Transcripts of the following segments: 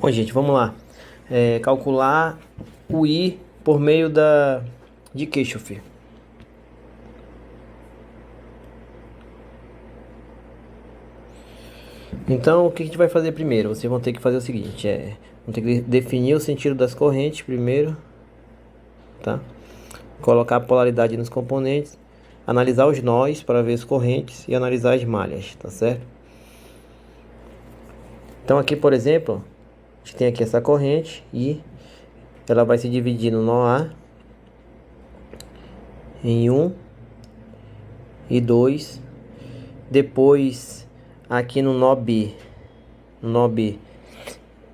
Bom, gente, vamos lá. Calcular o I por meio de Kirchhoff. Então, o que a gente vai fazer primeiro? Vocês vão ter que fazer o seguinte, vão ter que definir o sentido das correntes primeiro, tá? Colocar a polaridade nos componentes, analisar os nós para ver as correntes e analisar as malhas, tá certo? Então aqui, por exemplo, a gente tem aqui essa corrente e ela vai se dividir no nó A em um e 2. Depois aqui no nó B,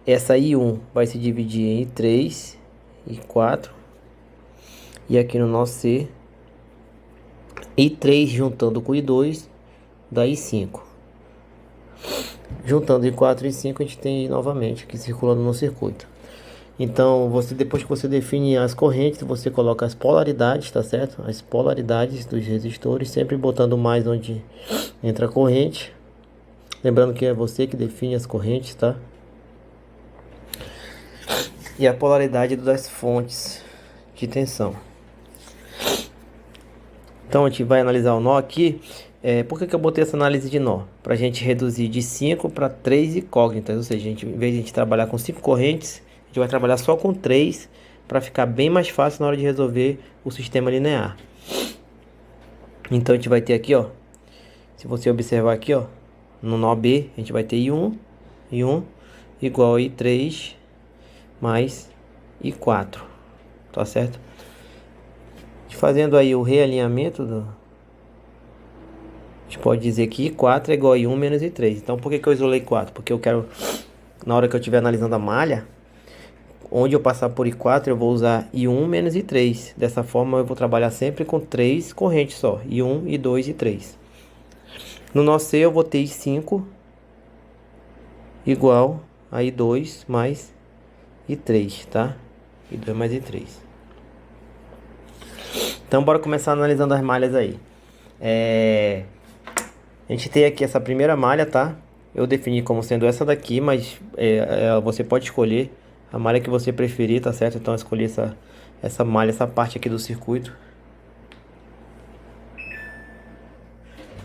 essa I1 vai se dividir em 3 e 4. E aqui no nó C, I3 juntando com I2 dá I5. Juntando I4 e I5 a gente tem novamente aqui circulando no circuito. Então, depois que você define as correntes, você coloca as polaridades, tá certo? As polaridades dos resistores, sempre botando mais onde entra a corrente. Lembrando que é você que define as correntes, tá? E a polaridade das fontes de tensão. Então a gente vai analisar o nó aqui. Por que eu botei essa análise de nó? Para a gente reduzir de 5 para 3 incógnitas. Ou seja, em vez de a gente trabalhar com 5 correntes, a gente vai trabalhar só com 3 para ficar bem mais fácil na hora de resolver o sistema linear. Então a gente vai ter aqui, ó. Se você observar aqui, ó, no nó B, a gente vai ter I1 igual a I3 mais I4. Tá certo? Fazendo aí o realinhamento a gente pode dizer que I4 é igual a I1 menos I3. Então por que eu isolei 4? Porque eu quero, na hora que eu estiver analisando a malha, onde eu passar por I4 eu vou usar I1 menos I3. Dessa forma eu vou trabalhar sempre com 3 correntes só, I1, I2 e I3. No nó C eu vou ter I5 igual a I2 mais I3, tá? I2 mais I3. Então bora começar analisando as malhas aí. A gente tem aqui essa primeira malha, tá? Eu defini como sendo essa daqui, mas você pode escolher a malha que você preferir, tá certo? Então eu escolhi essa malha, essa parte aqui do circuito.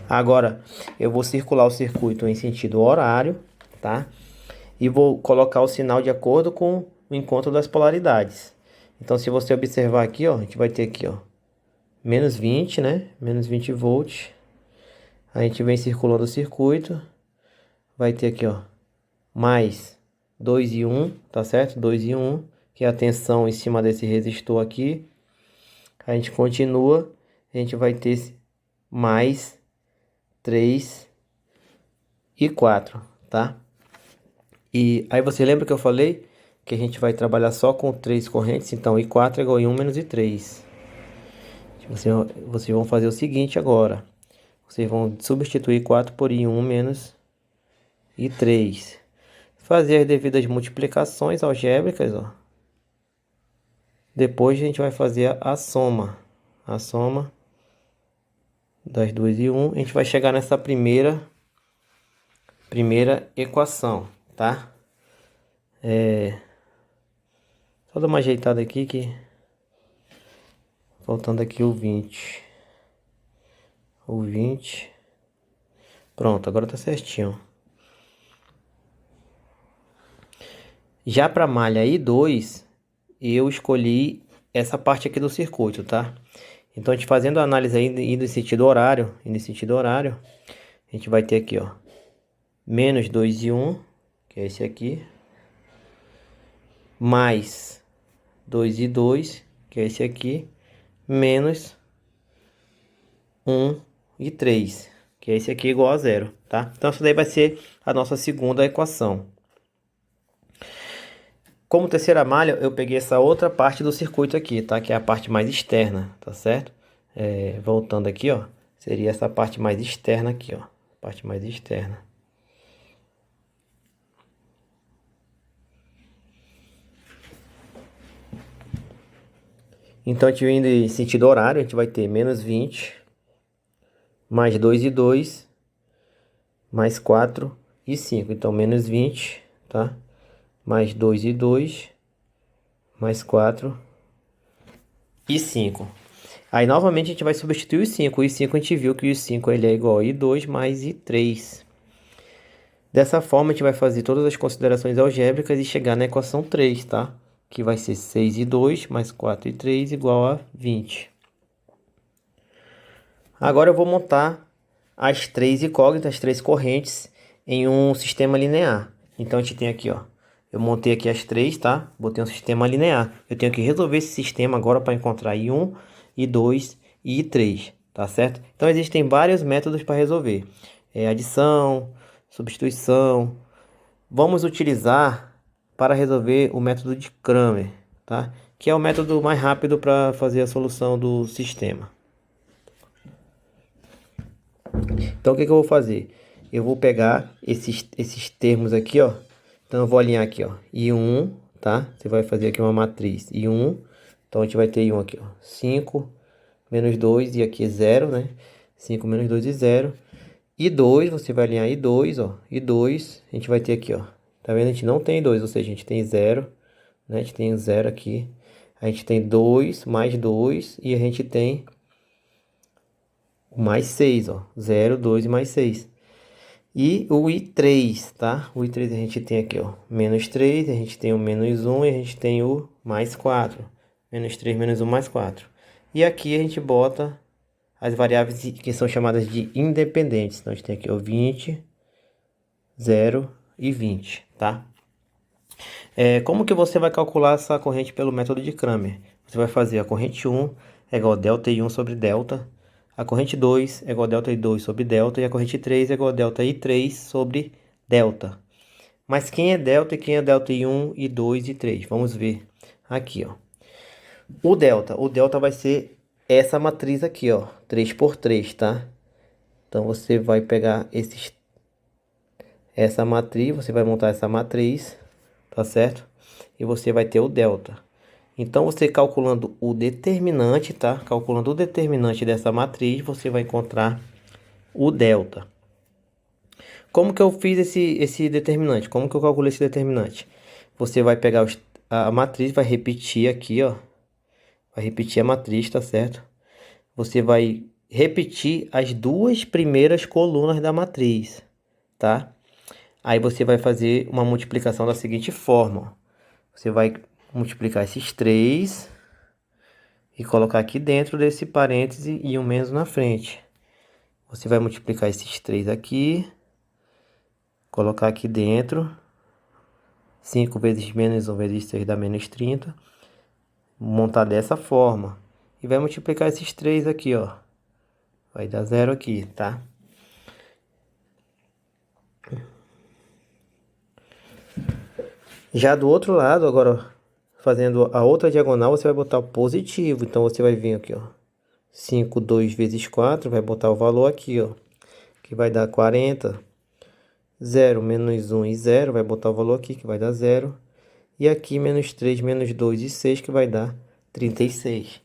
Agora eu vou circular o circuito em sentido horário, tá? E vou colocar o sinal de acordo com o encontro das polaridades. Então se você observar aqui, ó, a gente vai ter aqui, ó, menos 20, né? Menos 20 volts. A gente vem circulando o circuito. Vai ter aqui, ó, mais 2 e 1, tá certo? 2 e 1, que é a tensão em cima desse resistor aqui. A gente continua, a gente vai ter mais 3 e 4, tá? E aí você lembra que eu falei que a gente vai trabalhar só com 3 correntes? Então, I4 é igual a 1 menos I3. Vocês vão fazer o seguinte agora. Vocês vão substituir 4 por I1 menos I3. Fazer as devidas multiplicações algébricas, ó. Depois a gente vai fazer a soma. A soma das duas e 1. A gente vai chegar nessa primeira equação, tá? Só dar uma ajeitada aqui que... Faltando aqui o 20. O 20. Pronto, agora tá certinho. Já para malha I2, eu escolhi essa parte aqui do circuito, tá? Então a gente fazendo a análise aí indo em sentido horário, a gente vai ter aqui, ó, menos 2 e 1, que é esse aqui, mais 2 e 2, que é esse aqui, menos 1 e 3, que é esse aqui igual a zero, tá? Então essa daí vai ser a nossa segunda equação. Como terceira malha, eu peguei essa outra parte do circuito aqui, tá? Que é a parte mais externa, tá certo? Voltando aqui, ó, seria essa parte mais externa aqui, ó, parte mais externa. Então, a gente indo em sentido horário, a gente vai ter menos 20, mais 2 e 2, mais 4 e 5. Então, menos 20, tá? mais 2 e 2, mais 4 e 5. Aí, novamente, a gente vai substituir os 5. O i5 a gente viu que o i5 ele é igual a i2 mais i3. Dessa forma, a gente vai fazer todas as considerações algébricas e chegar na equação 3, tá? Que vai ser 6 e 2 mais 4 e 3 igual a 20. Agora eu vou montar as três incógnitas, as três correntes em um sistema linear. Então a gente tem aqui, ó. Eu montei aqui as três, tá? Botei um sistema linear. Eu tenho que resolver esse sistema agora para encontrar I1, I2 e I3, tá certo? Então existem vários métodos para resolver. Adição, substituição. Vamos utilizar para resolver o método de Cramer, tá? Que é o método mais rápido para fazer a solução do sistema. Então, o que que eu vou fazer? Eu vou pegar esses termos aqui, ó. Então, eu vou alinhar aqui, ó. I1, tá? Você vai fazer aqui uma matriz. I1. Então, a gente vai ter I1 aqui, ó. 5 menos 2 e aqui é 0, né? 5 menos 2 e 0. I2, você vai alinhar I2, ó. I2, a gente vai ter aqui, ó. Tá vendo? A gente não tem 2, ou seja, a gente tem 0, né? A gente tem 0 aqui. A gente tem 2 mais 2 e a gente tem mais 6, ó. 0, 2 e mais 6. E o I3, tá? O I3 a gente tem aqui, ó. Menos 3, a gente tem o menos 1 e a gente tem o mais 4. Menos 3, menos 1, mais 4. E aqui a gente bota as variáveis que são chamadas de independentes. Então a gente tem aqui o 20, 0 e 20, tá? Como que você vai calcular essa corrente pelo método de Cramer? Você vai fazer a corrente 1 é igual a delta I1 sobre delta. A corrente 2 é igual a delta I2 sobre delta. E a corrente 3 é igual a delta I3 sobre delta. Mas quem é delta e quem é delta I1, I2 e 3? Vamos ver aqui, ó. O delta vai ser essa matriz aqui, ó. 3 por 3, tá? Então, você vai pegar essa matriz, você vai montar essa matriz, tá certo? E você vai ter o delta. Então, você calculando o determinante, tá? Calculando o determinante dessa matriz, você vai encontrar o delta. Como que eu fiz esse determinante? Como que eu calculei esse determinante? Você vai pegar a matriz, vai repetir aqui, ó. Vai repetir a matriz, tá certo? Você vai repetir as duas primeiras colunas da matriz, tá? Aí você vai fazer uma multiplicação da seguinte forma. Você vai multiplicar esses 3 e colocar aqui dentro desse parêntese e um menos na frente. Você vai multiplicar esses 3 aqui, colocar aqui dentro. 5 vezes menos 1 vezes 6 dá menos 30. Montar dessa forma. E vai multiplicar esses 3 aqui, ó. Vai dar 0 aqui, tá? Já do outro lado, agora, fazendo a outra diagonal, você vai botar o positivo. Então, você vai vir aqui, ó. 5, 2 vezes 4, vai botar o valor aqui, ó. Que vai dar 40. 0, menos 1 e 0, vai botar o valor aqui, que vai dar 0. E aqui, menos 3, menos 2 e 6, que vai dar 36.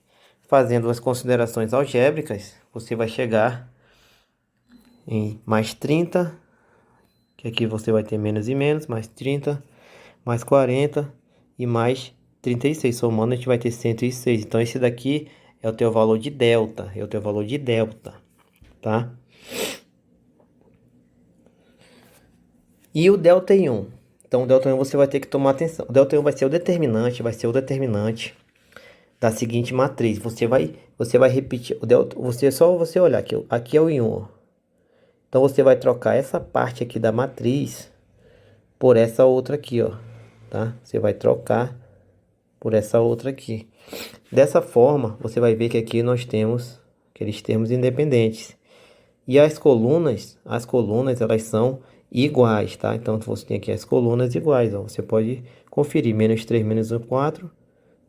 Fazendo as considerações algébricas, você vai chegar em mais 30, que aqui você vai ter menos e menos, mais 30, mais 40 e mais 36. Somando, a gente vai ter 106. Então, esse daqui é o teu valor de delta, tá? E o delta I1? Então, o delta I1 você vai ter que tomar atenção. O delta I1 vai ser o determinante, da seguinte matriz. Você vai repetir o delta, só você olhar aqui é o I1, ó. Então, você vai trocar essa parte aqui da matriz por essa outra aqui, ó, tá? Você vai trocar por essa outra aqui. Dessa forma, você vai ver que aqui nós temos aqueles termos independentes. E as colunas elas são iguais, tá? Então, você tem aqui as colunas iguais, ó. Você pode conferir, menos 3, menos 1, 4,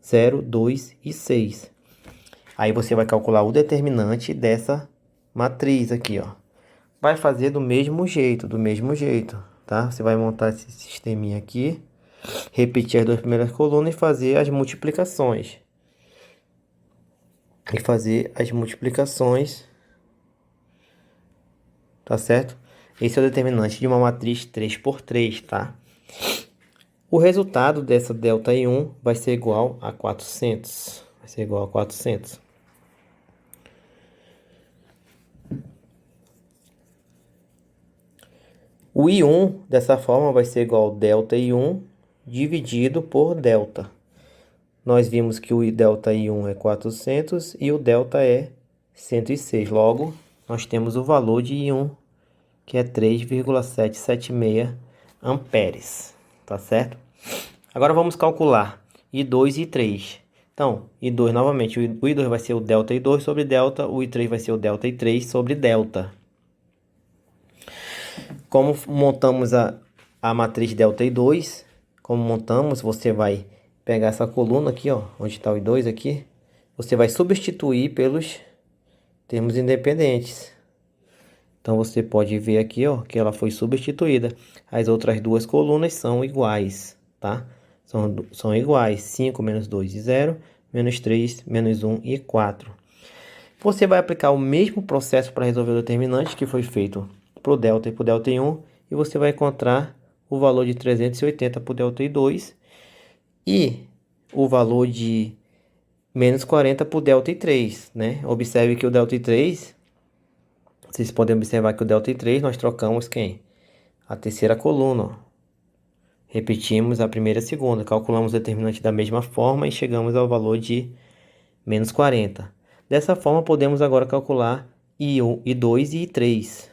0, 2 e 6. Aí, você vai calcular o determinante dessa matriz aqui, ó. Vai fazer do mesmo jeito, tá? Você vai montar esse sisteminha aqui, repetir as duas primeiras colunas e fazer as multiplicações. Tá certo? Esse é o determinante de uma matriz 3 por 3, tá? O resultado dessa ΔI1 vai ser igual a 400. Vai ser igual a 400. O I1 dessa forma vai ser igual a ΔI1 dividido por delta. Nós vimos que o ΔI1 é 400 e o delta é 106. Logo, nós temos o valor de I1, que é 3,776 amperes, tá certo? Agora vamos calcular I2 e I3. Então, I2 novamente, o I2 vai ser o delta I2 sobre delta, o I3 vai ser o delta I3 sobre delta. Como montamos a matriz delta I2, como montamos, você vai pegar essa coluna aqui, ó, onde está o I2 aqui, você vai substituir pelos termos independentes. Então você pode ver aqui, ó, que ela foi substituída. As outras duas colunas são iguais, tá? São iguais. 5 menos 2 e 0, menos 3, menos 1 e 4. Você vai aplicar o mesmo processo para resolver o determinante que foi feito para o delta e para o delta I1. E você vai encontrar o valor de 380 para o delta I2 e o valor de menos 40 para o delta I3, né? Observe que o delta I3, vocês podem observar que o delta I3 nós trocamos quem? A terceira coluna, ó. Repetimos a primeira e a segunda, calculamos o determinante da mesma forma e chegamos ao valor de menos 40. Dessa forma, podemos agora calcular I1, I2 e I3.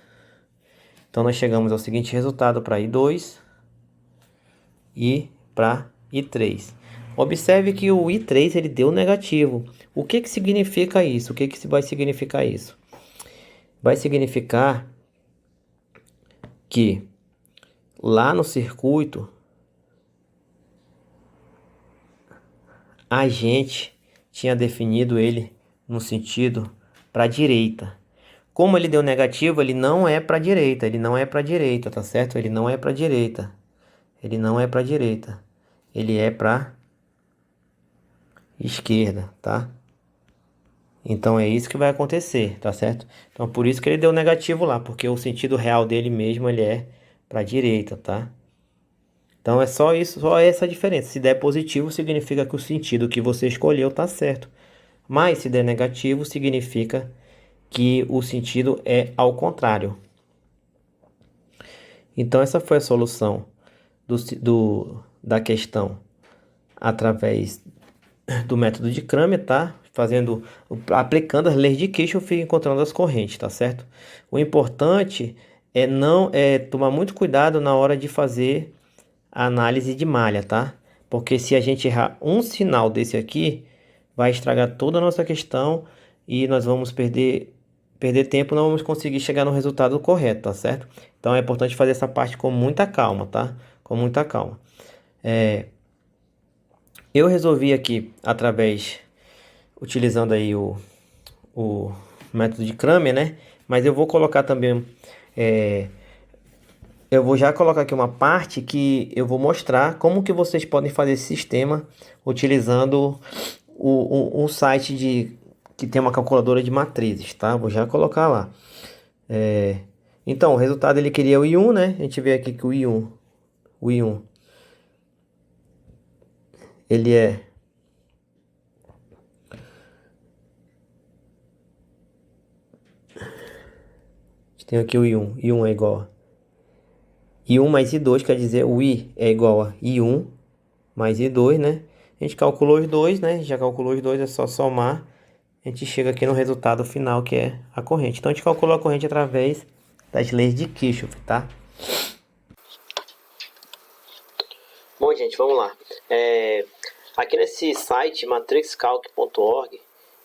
Então, nós chegamos ao seguinte resultado para I2 e para I3. Observe que o I3 ele deu negativo. O que significa isso? O que vai significar isso? Vai significar que lá no circuito a gente tinha definido ele no sentido para a direita. Como ele deu negativo, ele não é para a direita, ele não é para a direita, tá certo? Ele não é para a direita. Ele não é para a direita. Ele é para esquerda, tá? Então é isso que vai acontecer, tá certo? Então por isso que ele deu negativo lá, porque o sentido real dele mesmo ele é para a direita, tá? Então é só isso, só essa diferença. Se der positivo, significa que o sentido que você escolheu tá certo. Mas se der negativo, significa que o sentido é ao contrário. Então essa foi a solução da questão através do método de Cramer, tá? Aplicando as leis de Kirchhoff e encontrando as correntes, tá certo? O importante é tomar muito cuidado na hora de fazer a análise de malha, tá? Porque se a gente errar um sinal desse aqui, vai estragar toda a nossa questão e nós vamos perder tempo, não vamos conseguir chegar no resultado correto, tá certo? Então é importante fazer essa parte com muita calma, tá? Com muita calma. Eu resolvi aqui, utilizando aí o método de Cramer, né? Mas eu vou colocar também, eu vou já colocar aqui uma parte que eu vou mostrar como que vocês podem fazer esse sistema utilizando um site que tem uma calculadora de matrizes, tá? Vou já colocar lá. Então, o resultado ele queria o I1, né? A gente vê aqui que o I1 ele é tem aqui o I1. I1 é igual a I1 mais I2, quer dizer, o I é igual a I1 mais I2, né? A gente calculou os dois, né? Já calculou os dois, é só somar. A gente chega aqui no resultado final, que é a corrente. Então, a gente calculou a corrente através das leis de Kirchhoff, tá? Bom, gente, vamos lá. Aqui nesse site, matrixcalc.org,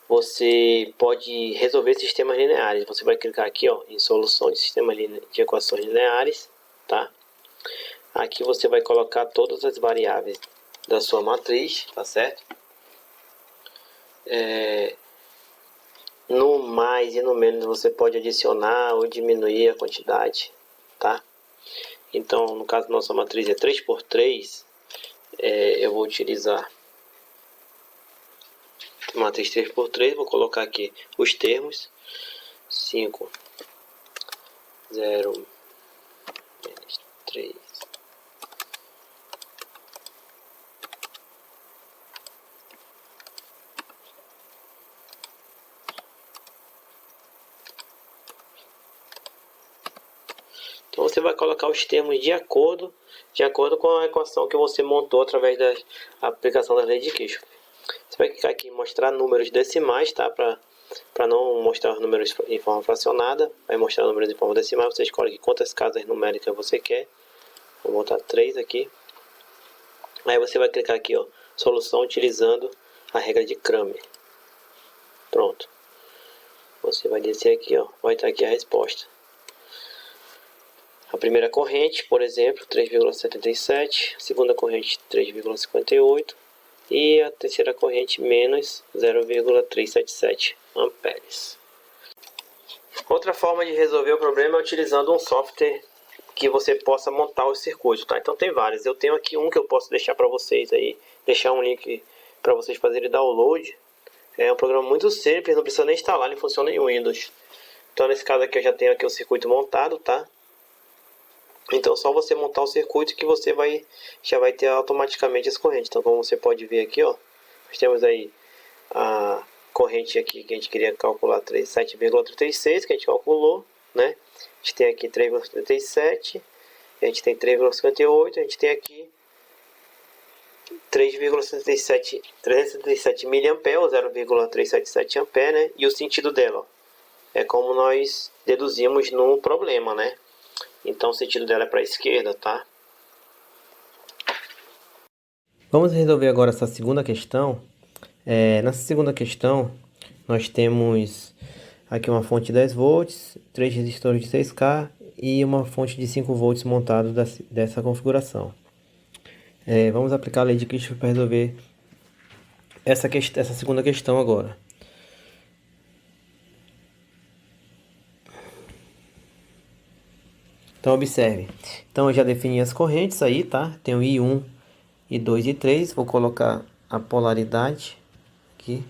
você pode resolver sistemas lineares. Você vai clicar aqui, ó, em solução de sistema de equações lineares, tá? Aqui você vai colocar todas as variáveis da sua matriz, tá certo? No mais e no menos você pode adicionar ou diminuir a quantidade, tá? Então, no caso da nossa matriz é 3×3, eu vou utilizar matriz 3×3, vou colocar aqui os termos, 5, 0, menos 3, você vai colocar os termos de acordo com a equação que você montou através da aplicação da lei de Kirchhoff. Você vai clicar aqui em mostrar números decimais, tá? Para não mostrar os números em forma fracionada, vai mostrar números em forma decimal. Você escolhe aqui quantas casas numéricas você quer. Vou botar 3 aqui. Aí você vai clicar aqui, ó, solução utilizando a regra de Cramer. Pronto. Você vai descer aqui, ó, vai estar aqui a resposta. A primeira corrente, por exemplo, 3,77, a segunda corrente 3,58 e a terceira corrente menos 0,377 amperes. Outra forma de resolver o problema é utilizando um software que você possa montar os circuitos, tá? Então tem vários. Eu tenho aqui um que eu posso deixar para vocês aí, deixar um link para vocês fazerem download. É um programa muito simples, não precisa nem instalar, ele funciona em Windows. Então nesse caso aqui eu já tenho aqui o circuito montado, tá? Então só você montar o circuito que você já vai ter automaticamente as correntes. Então como você pode ver aqui, ó, nós temos aí a corrente aqui que a gente queria calcular 7,36, que a gente calculou, né? A gente tem aqui 3,37, a gente tem 3,58, a gente tem aqui 377 mA, ou 0,377 A, né? E o sentido dela, ó, é como nós deduzimos no problema, né? Então o sentido dela é para a esquerda, tá? Vamos resolver agora essa segunda questão. Nessa segunda questão, nós temos aqui uma fonte de 10 volts, 3 resistores de 6K e uma fonte de 5 volts montado dessa configuração. Vamos aplicar a lei de Kirchhoff para resolver essa segunda questão agora. Então observe. Então eu já defini as correntes aí, tá? Tenho I1, I2 e I3. Vou colocar a polaridade aqui.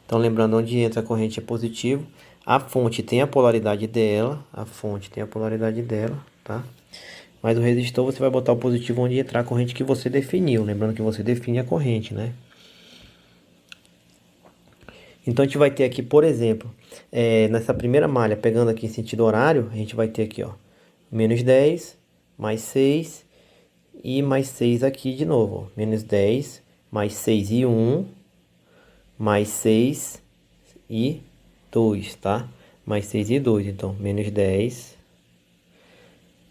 Então lembrando, onde entra a corrente é positivo. A fonte tem a polaridade dela. Tá? Mas o resistor você vai botar o positivo onde entrar a corrente que você definiu. Lembrando que você define a corrente, né? Então a gente vai ter aqui, por exemplo, nessa primeira malha, pegando aqui em sentido horário, a gente vai ter aqui, ó, menos 10, mais 6 e mais 6 aqui de novo, ó. Menos 10, mais 6 e 1, mais 6 e 2, tá? Mais 6 e 2, então, menos 10,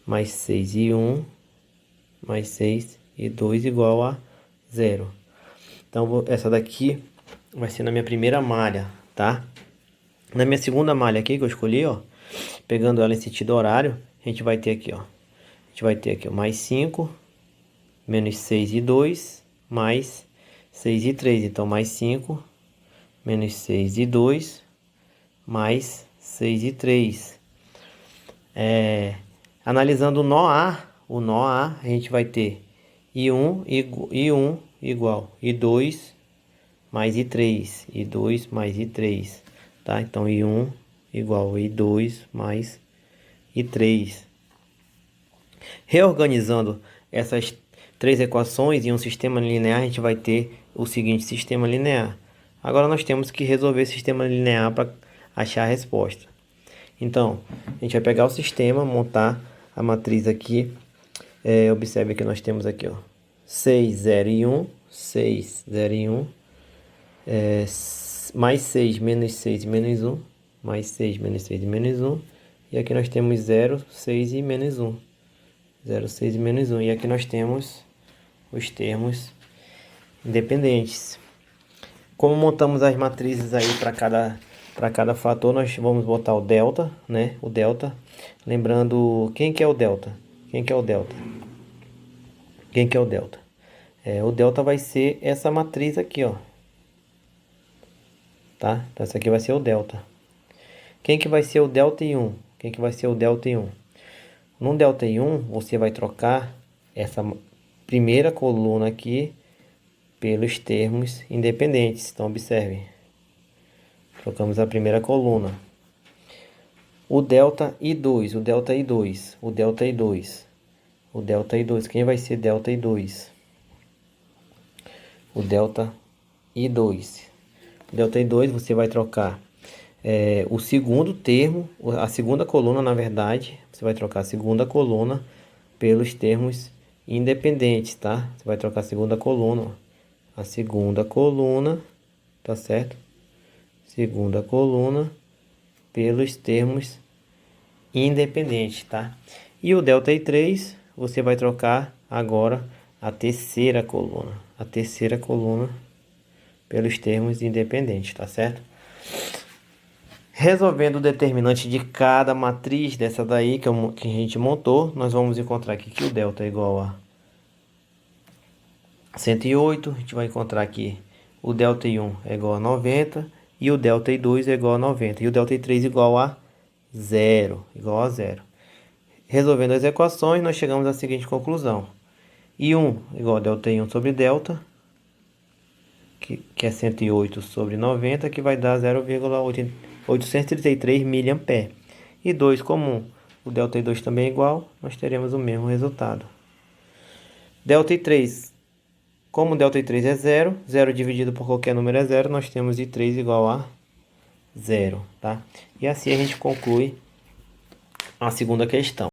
mais 6 e 1, mais 6 e 2 igual a 0. Então, essa daqui vai ser na minha primeira malha, tá? Na minha segunda malha aqui que eu escolhi, ó, pegando ela em sentido horário, a gente vai ter aqui, ó. A gente vai ter aqui, ó, mais 5, menos 6 e 2, mais 6 e 3. Então, mais 5, menos 6 e 2, mais 6 e 3. Analisando o nó A, a gente vai ter I1 igual I2 mais I3. I2 mais I3, tá? Então, I1 igual I2 mais I3. Reorganizando essas três equações em um sistema linear, a gente vai ter o seguinte sistema linear. Agora nós temos que resolver esse sistema linear para achar a resposta. Então, a gente vai pegar o sistema, montar a matriz aqui. Observe que nós temos aqui, ó, 6, 0 e 1, 6, 0 e 1, mais 6, menos 6 e menos 1, mais 6, menos 6 e menos 1, e aqui nós temos 0, 6 e menos 1, 0, 6 e menos 1, e aqui nós temos os termos independentes. Como montamos as matrizes aí para cada fator, nós vamos botar o delta, né? O delta. Lembrando, quem que é o delta? Quem que é o delta? Quem que é o delta? O delta vai ser essa matriz aqui, ó. Tá? Então, essa aqui vai ser o delta. Quem que vai ser o delta em 1? Quem que vai ser o delta em 1? No delta em 1, você vai trocar essa primeira coluna aqui pelos termos independentes. Então, observe. Trocamos a primeira coluna. O delta I2, o delta I2, o delta I2, o delta I2. Quem vai ser delta I2? O delta I2. O delta I2 você vai trocar o segundo termo, a segunda coluna, na verdade, você vai trocar a segunda coluna pelos termos independentes, tá? Você vai trocar a segunda coluna, ó. A segunda coluna, tá certo? Segunda coluna pelos termos independentes, tá? E o delta I3, você vai trocar agora a terceira coluna. A terceira coluna pelos termos independentes, tá certo? Resolvendo o determinante de cada matriz dessa daí que a gente montou, nós vamos encontrar aqui que o delta é igual a 108. A gente vai encontrar aqui o delta I1 é igual a 90 e o delta I2 é igual a 90 e o delta I3 igual a 0, igual a 0. Resolvendo as equações, nós chegamos à seguinte conclusão: I1 igual a delta I1 sobre delta, que é 108 sobre 90, que vai dar 0,833 mA. E 2 comum, o delta I2 também é igual, nós teremos o mesmo resultado. Delta I3, como o delta I3 é 0, 0 dividido por qualquer número é 0, nós temos I3 igual a 0, tá? E assim a gente conclui a segunda questão.